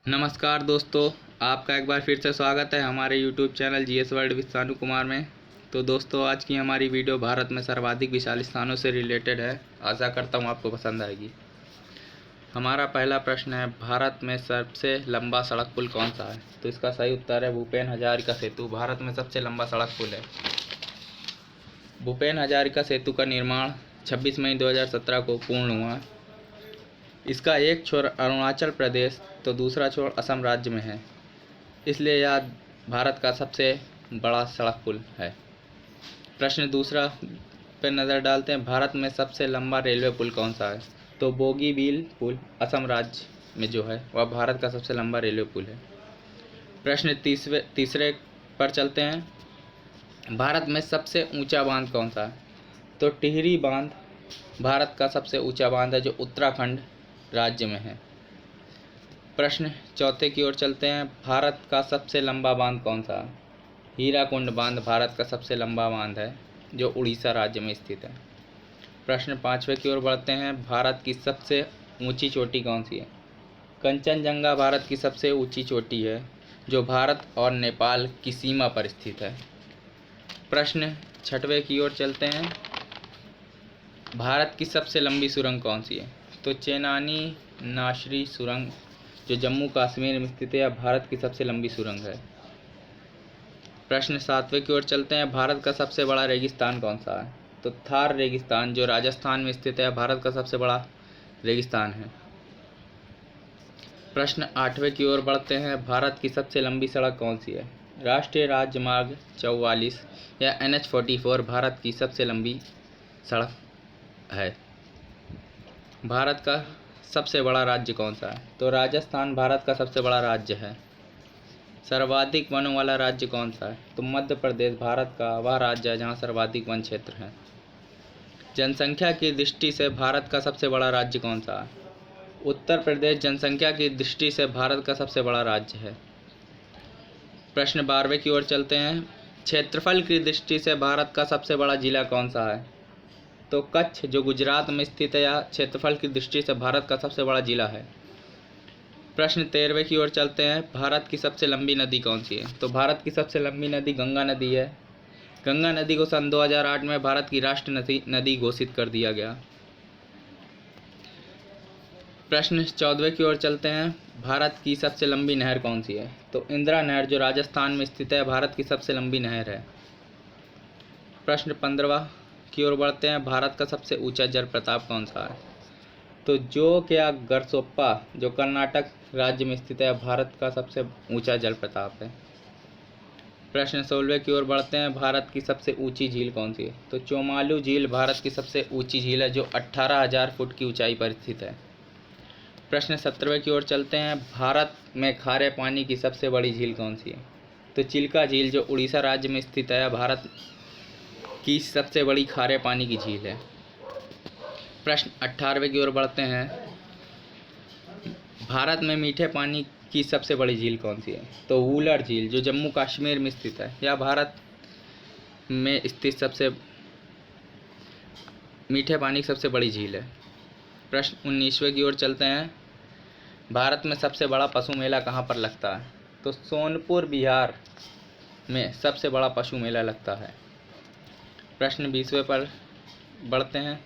नमस्कार दोस्तों, आपका एक बार फिर से स्वागत है हमारे YouTube channel GS world with सानू कुमार में। तो दोस्तों, आज की हमारी वीडियो भारत में सर्वाधिक विशाल स्थानों से रिलेटेड है। आशा करता हूँ आपको पसंद आएगी। हमारा पहला प्रश्न है, भारत में सबसे लंबा सड़क पुल कौन सा है? तो इसका सही उत्तर है भूपेन हजारिका सेतु। भारत में सबसे लंबा सड़क पुल है। भूपेन हजारिका सेतु का निर्माण 26 मई 2017 को पूर्ण हुआ। इसका एक छोर अरुणाचल प्रदेश तो दूसरा छोर असम राज्य में है, इसलिए यह भारत का सबसे बड़ा सड़क पुल है। प्रश्न दूसरा पर नज़र डालते हैं, भारत में सबसे लंबा रेलवे पुल कौन सा है? तो बोगीबील पुल असम राज्य में जो है वह भारत का सबसे लंबा रेलवे पुल है। प्रश्न तीसरे पर चलते हैं, भारत में सबसे ऊंचा बांध कौन सा है? तो टिहरी बांध भारत का सबसे ऊंचा बांध है, जो उत्तराखंड राज्य में है। प्रश्न चौथे की ओर चलते हैं, भारत का सबसे लंबा बांध कौन सा है? हीराकुंड बांध भारत का सबसे लंबा बांध है, जो उड़ीसा राज्य में स्थित है। प्रश्न पाँचवें की ओर बढ़ते हैं, भारत की सबसे ऊंची चोटी कौन सी है? कंचनजंगा भारत की सबसे ऊंची चोटी है, जो भारत और नेपाल की सीमा पर स्थित है। प्रश्न छठवें की ओर चलते हैं, भारत की सबसे लंबी सुरंग कौन सी है? तो चेनानी नाशरी सुरंग, जो जम्मू कश्मीर में स्थित है, भारत की सबसे लंबी सुरंग है। प्रश्न सातवें की ओर चलते हैं, भारत का सबसे बड़ा रेगिस्तान कौन सा है? तो थार रेगिस्तान, जो राजस्थान में स्थित है, भारत का सबसे बड़ा रेगिस्तान है। प्रश्न आठवें की ओर बढ़ते हैं, भारत की सबसे लंबी सड़क कौन सी है? राष्ट्रीय राजमार्ग 44 या NH-44 भारत की सबसे लंबी सड़क है। भारत का सबसे बड़ा राज्य कौन सा है? तो राजस्थान भारत का सबसे बड़ा राज्य है। सर्वाधिक वनों वाला राज्य कौन सा है? तो मध्य प्रदेश भारत का वह राज्य है जहाँ सर्वाधिक वन क्षेत्र है। जनसंख्या की दृष्टि से भारत का सबसे बड़ा राज्य कौन सा है? उत्तर प्रदेश जनसंख्या की दृष्टि से भारत का सबसे बड़ा राज्य है। प्रश्न 12वें की ओर चलते हैं, क्षेत्रफल की दृष्टि से भारत का सबसे बड़ा जिला कौन सा है? तो कच्छ, जो गुजरात में स्थित है, या क्षेत्रफल की दृष्टि से भारत का सबसे बड़ा जिला है। प्रश्न 13वें की ओर चलते हैं, भारत की सबसे लंबी नदी कौन सी है? तो भारत की सबसे लंबी नदी गंगा नदी है। गंगा नदी को सन 2008 में भारत की राष्ट्रीय नदी घोषित कर दिया गया। प्रश्न 14वें की ओर चलते हैं, भारत की सबसे लंबी नहर कौन सी है? तो इंदिरा नहर, जो राजस्थान में स्थित है, भारत की सबसे लंबी नहर है। प्रश्न 15वां की ओर बढ़ते हैं, भारत का सबसे ऊंचा जलप्रपात कौन सा है? तो जोग या गरसोप्पा, जो कर्नाटक राज्य में स्थित है, भारत का सबसे ऊंचा जलप्रपात है। प्रश्न 16वें की ओर बढ़ते हैं, भारत की सबसे ऊंची झील कौन सी है? तो चोमालू झील भारत की सबसे ऊंची झील है, जो 18,000 फुट की ऊंचाई पर स्थित है। प्रश्न 17वें की ओर चलते हैं, भारत में खारे पानी की सबसे बड़ी झील कौन सी है? तो चिल्का झील, जो उड़ीसा राज्य में स्थित है, भारत की सबसे बड़ी खारे पानी की झील है। प्रश्न 18वें की ओर बढ़ते हैं, भारत में मीठे पानी की सबसे बड़ी झील कौन सी है? तो वूलर झील, जो जम्मू कश्मीर में स्थित है, यह भारत में स्थित सबसे मीठे पानी की सबसे बड़ी झील है। प्रश्न 19वें की ओर चलते हैं, भारत में सबसे बड़ा पशु मेला कहाँ पर लगता है? तो सोनपुर बिहार में सबसे बड़ा पशु मेला लगता है। प्रश्न 20वें पर बढ़ते हैं,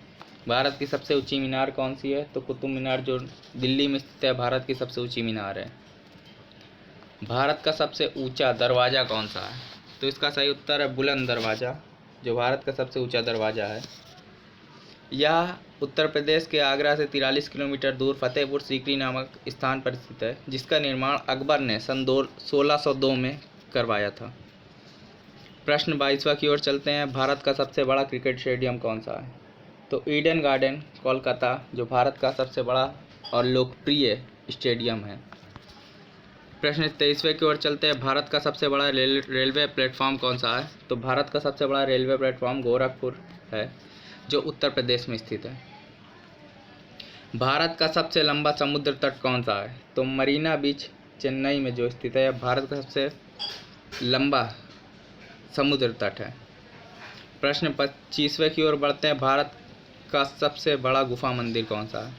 भारत की सबसे ऊंची मीनार कौन सी है? तो कुतुब मीनार, जो दिल्ली में स्थित है, भारत की सबसे ऊंची मीनार है। भारत का सबसे ऊंचा दरवाज़ा कौन सा है? तो इसका सही उत्तर है बुलंद दरवाज़ा, जो भारत का सबसे ऊंचा दरवाज़ा है। यह उत्तर प्रदेश के आगरा से 43 किलोमीटर दूर फतेहपुर सीकरी नामक स्थान पर स्थित है, जिसका निर्माण अकबर ने सन 1602 में करवाया था। प्रश्न 22वां की ओर चलते हैं, भारत का सबसे बड़ा क्रिकेट स्टेडियम कौन सा है? तो ईडन गार्डन कोलकाता, जो भारत का सबसे बड़ा और लोकप्रिय स्टेडियम है। प्रश्न 23वें की ओर चलते हैं, भारत का सबसे बड़ा रेलवे प्लेटफॉर्म कौन सा है? तो भारत का सबसे बड़ा रेलवे प्लेटफॉर्म गोरखपुर है, जो उत्तर प्रदेश में स्थित है। भारत का सबसे लंबा समुद्र तट कौन सा है? तो मरीना बीच चेन्नई में जो स्थित है, भारत का सबसे लंबा समुद्र तट है। प्रश्न 25वें की ओर बढ़ते हैं, भारत का सबसे बड़ा गुफा मंदिर कौन सा है?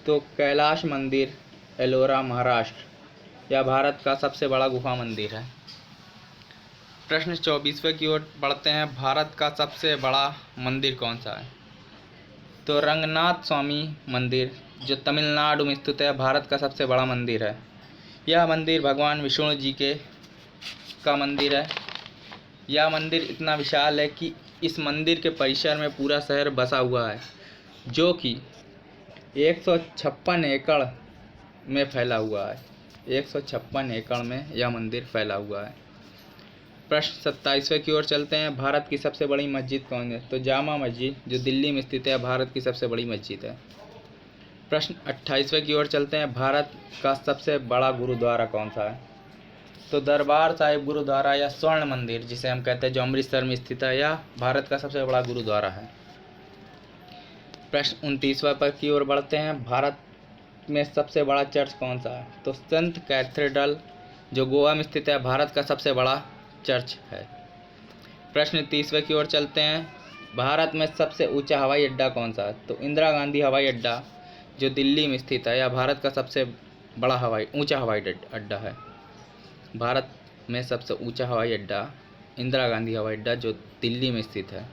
तो कैलाश मंदिर, एलोरा, महाराष्ट्र यह भारत का सबसे बड़ा गुफा मंदिर है। प्रश्न 24वें की ओर बढ़ते हैं। भारत का सबसे बड़ा मंदिर कौन सा है? तो रंगनाथ स्वामी मंदिर, जो तमिलनाडु में स्थित है, भारत का सबसे बड़ा मंदिर है। यह मंदिर भगवान विष्णु जी के का मंदिर है। यह मंदिर इतना विशाल है कि इस मंदिर के परिसर में पूरा शहर बसा हुआ है, जो कि 156 एकड़ में फैला हुआ है। 156 एकड़ में यह मंदिर फैला हुआ है। प्रश्न 27वें की ओर चलते हैं। भारत की सबसे बड़ी मस्जिद कौन है? तो जामा मस्जिद, जो दिल्ली में स्थित है, भारत की सबसे बड़ी मस्जिद है। प्रश्न 28वें की ओर चलते हैं। भारत का सबसे बड़ा गुरुद्वारा कौन सा है? तो दरबार साहिब गुरुद्वारा या स्वर्ण मंदिर जिसे हम कहते हैं, जो अमृतसर में स्थित है, यह भारत का सबसे बड़ा गुरुद्वारा है। प्रश्न 29वें पर की ओर बढ़ते हैं। भारत में सबसे बड़ा चर्च कौन सा है? तो संत कैथेड्रल, जो गोवा में स्थित है, भारत का सबसे बड़ा चर्च है। प्रश्न 30वें की ओर चलते हैं। भारत में सबसे ऊंचा हवाई अड्डा कौन सा है? तो इंदिरा गांधी हवाई अड्डा, जो दिल्ली में स्थित है, यह भारत का सबसे बड़ा ऊंचा हवाई अड्डा है। भारत में सबसे ऊंचा हवाई अड्डा इंदिरा गांधी हवाई अड्डा, जो दिल्ली में स्थित है।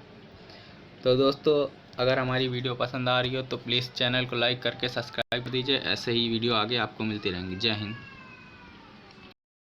तो दोस्तों, अगर हमारी वीडियो पसंद आ रही हो तो प्लीज़ चैनल को लाइक करके सब्सक्राइब कर दीजिए। ऐसे ही वीडियो आगे आपको मिलती रहेंगी। जय हिंद।